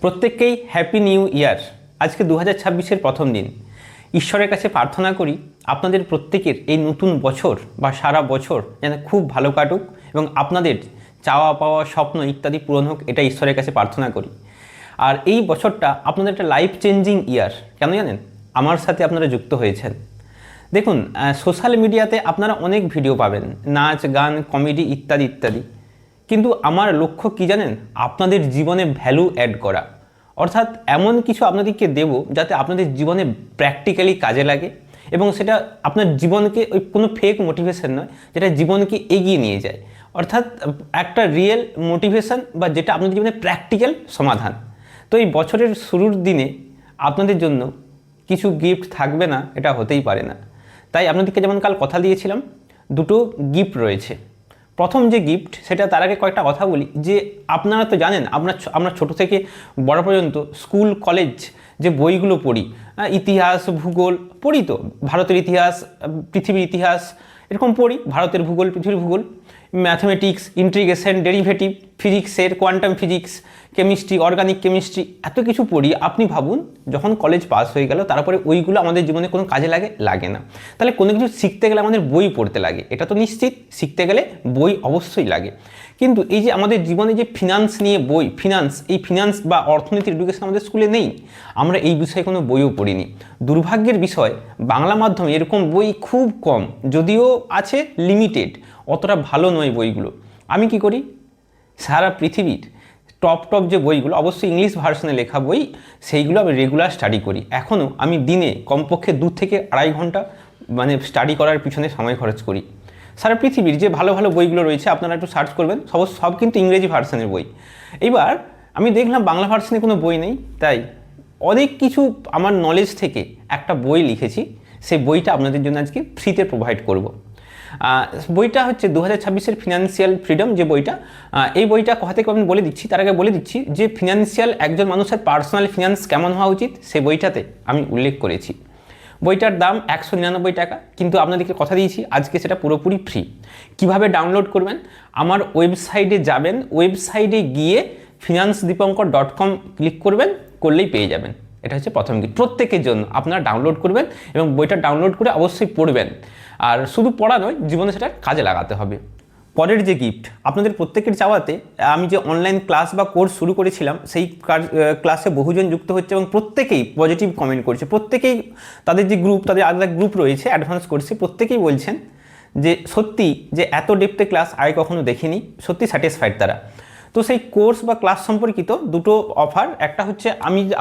প্রত্যেককেই happy new year. আজকে 2026-এর প্রথম দিন। ঈশ্বরের কাছে প্রার্থনা করি আপনাদের প্রত্যেকের এই নতুন বছর বা সারা বছর যেন খুব ভালো কাটুক এবং আপনাদের চাওয়া পাওয়া স্বপ্ন ইত্যাদি পূরণ হোক, এটা ঈশ্বরের কাছে প্রার্থনা করি। আর এই বছরটা আপনাদের একটা লাইফ চেঞ্জিং ইয়ার। কেন জানেন? আমার সাথে আপনারা যুক্ত হয়েছেন। দেখুন, সোশ্যাল মিডিয়াতে আপনারা অনেক ভিডিও পাবেন, নাচ গান কমেডি ইত্যাদি ইত্যাদি, কিন্তু আমার লক্ষ্য কী জানেন? আপনাদের জীবনে ভ্যালু অ্যাড করা, অর্থাৎ এমন কিছু আপনাদেরকে দেব যাতে আপনাদের জীবনে প্র্যাকটিক্যালি কাজে লাগে এবং সেটা আপনার জীবনকে ওই কোনো ফেক মোটিভেশন নয়, যেটা জীবনকে এগিয়ে নিয়ে যায়, অর্থাৎ একটা রিয়েল মোটিভেশন বা যেটা আপনাদের জীবনে প্র্যাকটিক্যাল সমাধান। তো এই বছরের শুরুর দিনে আপনাদের জন্য কিছু গিফট থাকবে না, এটা হতেই পারে না। তাই আপনাদেরকে যেমন কাল কথা দিয়েছিলাম, দুটো গিফট রয়েছে। প্রথম যে গিফট, সেটা তার আগে কয়েকটা কথা বলি যে আপনারা তো জানেন আমরা ছোট থেকে বড় পর্যন্ত স্কুল কলেজ যে বইগুলো পড়ি, ইতিহাস ভূগোল পড়ি, তো ভারতের ইতিহাস পৃথিবীর ইতিহাস এরকম পড়ি, ভারতের ভূগোল পৃথিবীর ভূগোল, ম্যাথমেটিক্স ইন্টিগ্রেশন ডেরিভেটিভ, ফিজিক্সের quantum physics, chemistry organic chemistry, এত কিছু পড়ি। আপনি ভাবুন, যখন কলেজ পাস হয়ে গেল তারপরে ওইগুলো আমাদের জীবনে কোনো কাজে লাগে না। তাহলে কোনো কিছু শিখতে গেলে আমাদের বই পড়তে লাগে, এটা তো নিশ্চিত। শিখতে গেলে বই অবশ্যই লাগে, কিন্তু এই যে আমাদের জীবনে যে ফিনান্স নিয়ে বই, এই ফিনান্স বা অর্থনীতির এডুকেশন আমাদের স্কুলে নেই। আমরা এই বিষয়ে কোনো বইও পড়িনি। দুর্ভাগ্যের বিষয়, বাংলা মাধ্যমে এরকম বই খুব কম, যদিও আছে লিমিটেড, অতটা ভালো নয় বইগুলো। আমি কি করি, সারা পৃথিবীর টপ যে বইগুলো, অবশ্যই ইংলিশ ভার্সনে লেখা বই, সেইগুলো আমি রেগুলার স্টাডি করি। এখনও আমি দিনে কমপক্ষে 2 থেকে 2.5 ঘন্টা স্টাডি করার পিছনে সময় খরচ করি। সারা পৃথিবীর যে ভালো ভালো বইগুলো রয়েছে আপনারা একটু সার্চ করবেন, সব কিন্তু ইংরেজি ভার্সনের বই। এইবার আমি দেখলাম বাংলা ভার্সনে কোনো বই নেই, তাই অনেক কিছু আমার নলেজ থেকে একটা বই লিখেছি। সেই বইটা আপনাদের জন্য আজকে ফ্রিতে প্রোভাইড করব। বইটা হচ্ছে 2026-এর ফিনান্সিয়াল ফ্রিডম যে বইটা। এই বইটা কোথা থেকে আমি বলে দিচ্ছি, তার আগে বলে দিচ্ছি যে একজন মানুষের পার্সোনাল ফিনান্স কেমন হওয়া উচিত সে বইটাতে আমি উল্লেখ করেছি। বইটার দাম 199 টাকা, কিন্তু আপনাদেরকে কথা দিয়েছি আজকে সেটা পুরোপুরি ফ্রি। কিভাবে ডাউনলোড করবেন? আমার ওয়েবসাইটে যাবেন, ওয়েবসাইটে গিয়ে financedipankar.com ক্লিক করলেই পেয়ে যাবেন। এটা হচ্ছে প্রথম গিফট প্রত্যেকের জন্য। আপনারা ডাউনলোড করবেন এবং বইটা ডাউনলোড করে অবশ্যই পড়বেন। আর শুধু পড়া নয়, জীবনে সেটা কাজে লাগাতে হবে। পরের যে গিফট, আপনাদের প্রত্যেকের চাওয়াতে আমি যে অনলাইন ক্লাস বা কোর্স শুরু করেছিলাম, সেই ক্লাসে বহুজন যুক্ত হচ্ছে এবং প্রত্যেকেই পজিটিভ কমেন্ট করছে। প্রত্যেকেই তাদের যে গ্রুপ, তাদের আলাদা গ্রুপ রয়েছে অ্যাডভান্স কোর্সে, প্রত্যেকেই বলছেন যে সত্যি যে এত ডেপথে ক্লাস আগে কখনো দেখিনি, সত্যি স্যাটিসফাইড তারা। তো সেই কোর্স বা ক্লাস সম্পর্কিত দুটো অফার, একটা হচ্ছে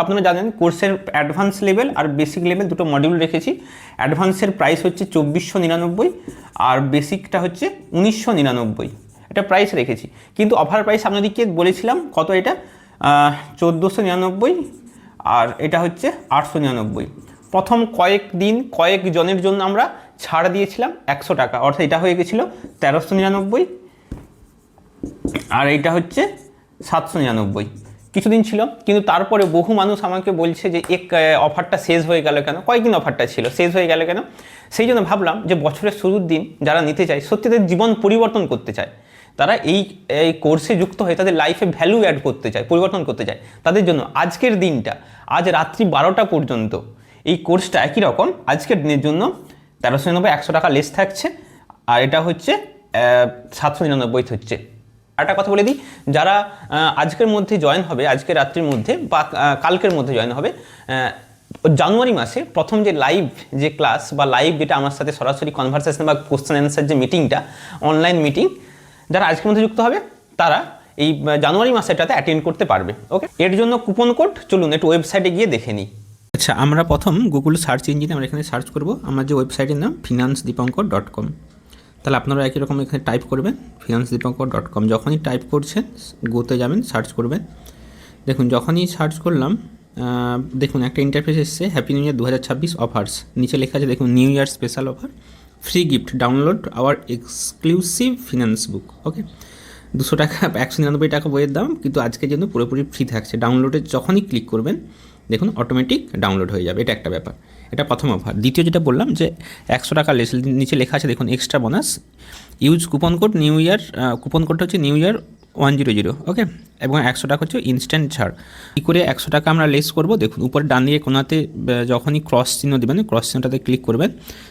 আপনারা জানেন কোর্সের অ্যাডভান্স লেভেল আর বেসিক লেভেল দুটো মডিউল রেখেছি। অ্যাডভান্সের প্রাইস হচ্ছে 2499 আর বেসিকটা হচ্ছে 1999, এটা প্রাইস রেখেছি। কিন্তু অফার প্রাইস আপনাদেরকে বলেছিলাম কত, এটা 1499 আর এটা হচ্ছে 899। প্রথম কয়েকজনের জন্য আমরা ছাড় দিয়েছিলাম 100 টাকা, অর্থাৎ এটা হয়ে গেছিলো 1399 আর এইটা হচ্ছে 799। কিছুদিন ছিল, কিন্তু তারপরে বহু মানুষ আমাকে বলছে যে অফারটা শেষ হয়ে গেল কেন, কয়েকদিন অফারটা ছিল, শেষ হয়ে গেল কেন। সেই জন্য ভাবলাম যে বছরের শুরুর দিন যারা নিতে চায়, সত্যি তাদের জীবন পরিবর্তন করতে চায়, তারা এই কোর্সে যুক্ত হয়ে তাদের লাইফে ভ্যালু অ্যাড করতে চায়, পরিবর্তন করতে চায়, তাদের জন্য আজকের দিনটা, আজ রাত্রি 12টা পর্যন্ত এই কোর্সটা একই রকম। আজকের দিনের জন্য 1399, 100 টাকা লেস থাকছে, আর এটা হচ্ছে 799 হচ্ছে। একটা কথা বলে দিই, যারা আজকের মধ্যে জয়েন হবে, আজকের রাত্রির মধ্যে বা কালকের মধ্যে জয়েন হবে, জানুয়ারি মাসে প্রথম যে লাইভ যে ক্লাস বা লাইভ যেটা আমার সাথে সরাসরি কনভারসেশন বা কোশ্চেন অ্যান্সার যে মিটিংটা, অনলাইন মিটিং, যারা আজকের মধ্যে যুক্ত হবে তারা এই জানুয়ারি মাসেটাতে অ্যাটেন্ড করতে পারবে। ওকে, এর জন্য কুপন কোড চলুন একটু ওয়েবসাইটে গিয়ে দেখে নিই। আচ্ছা, আমরা প্রথম গুগল সার্চ ইঞ্জিনে আমরা এখানে সার্চ করব আমার যে ওয়েবসাইটের নাম financedipankar.com। তাহলে আপনারা একই রকম এখানে টাইপ করবেন financedipankar.com। যখনই টাইপ করছেন গোতে যাবেন, সার্চ করবেন। দেখুন, যখনই সার্চ করলাম দেখুন একটা ইন্টারফেস এসছে, হ্যাপি নিউ ইয়ার 2026 অফার্স। নিচে লেখা আছে দেখুন, new year special offer, free gift, download our exclusive finance book. Okay, 200 টাকা 199 টাকা বইয়ের দাম, কিন্তু আজকের জন্য পুরোপুরি ফ্রি থাকছে। ডাউনলোডে যখনই ক্লিক করবেন দেখুন অটোমেটিক ডাউনলোড হয়ে যাবে, এটা একটা ব্যাপার, এটা প্রথম অফার। দ্বিতীয় যেটা বললাম যে 100 টাকা নিচে লেখা আছে দেখুন extra bonus, use coupon code new year, coupon কোডটা হচ্ছে নিউ ইয়ার 100, ওকে। এবং 100 টাকা হচ্ছে ইনস্ট্যান্ট ছাড়। কী করে 100 টাকা আমরা লেস করব, দেখুন উপরে ডান দিকে কোনাতে যখনই ক্রস চিহ্ন দেবেন, ক্রস চিহ্নটাতে ক্লিক করবেন,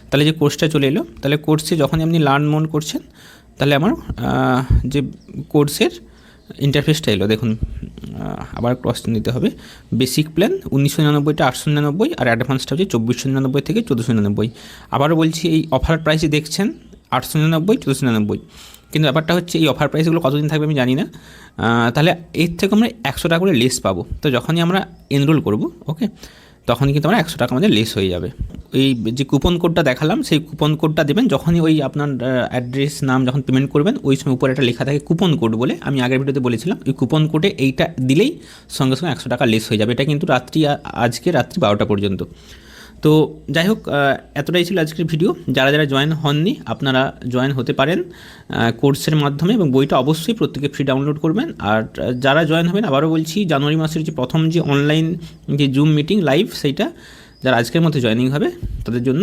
তাহলে যে কোর্সটা চলে এলো, তাহলে কোর্সে যখনই আপনি লার্ন মোড করছেন, তাহলে আমার যে কোর্সের ইন্টারফেসটা এলো, দেখুন আবার ক্রস চিহ্ন দিতে হবে। বেসিক প্ল্যান 1999টা 899, আর অ্যাডভান্সটা হচ্ছে 2499 থেকে 1499। আবারও বলছি, এই অফার প্রাইসে দেখছেন 899, 1499, কিন্তু ব্যাপারটা হচ্ছে এই অফার প্রাইসগুলো কতদিন থাকবে আমি জানি না। তাহলে এর থেকে আমরা 100 টাকা করে লেস পাবো। তো যখনই আমরা এনরোল করব, ওকে, তখনই কিন্তু আমরা 100 টাকা আমাদের লেস হয়ে যাবে। ওই যে কুপন কোডটা দেখালাম, সেই কুপন কোডটা দেবেন যখনই ওই আপনার অ্যাড্রেস নাম যখন পেমেন্ট করবেন, ওই সময় উপরে একটা লেখা থাকে কুপন কোড বলে, আমি আগের ভিডিওতে বলেছিলাম। ওই কুপন কোডে এইটা দিলেই সঙ্গে সঙ্গে 100 টাকা লেস হয়ে যাবে। এটা কিন্তু আজকে রাত্রি 12টা পর্যন্ত। তো যাই হোক, এতটাই ছিল আজকের ভিডিও। যারা যারা জয়েন হননি, আপনারা জয়েন হতে পারেন কোর্সের মাধ্যমে, এবং বইটা অবশ্যই প্রত্যেকে ফ্রি ডাউনলোড করবেন। আর যারা জয়েন হবেন, আবারও বলছি, জানুয়ারি মাসের যে প্রথম যে অনলাইন যে জুম মিটিং লাইভ, সেইটা যারা আজকের মধ্যে জয়েনিং হবে তাদের জন্য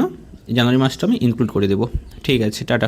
জানুয়ারি মাসটা আমি ইনক্লুড করে দেবো। ঠিক আছে, টাটা।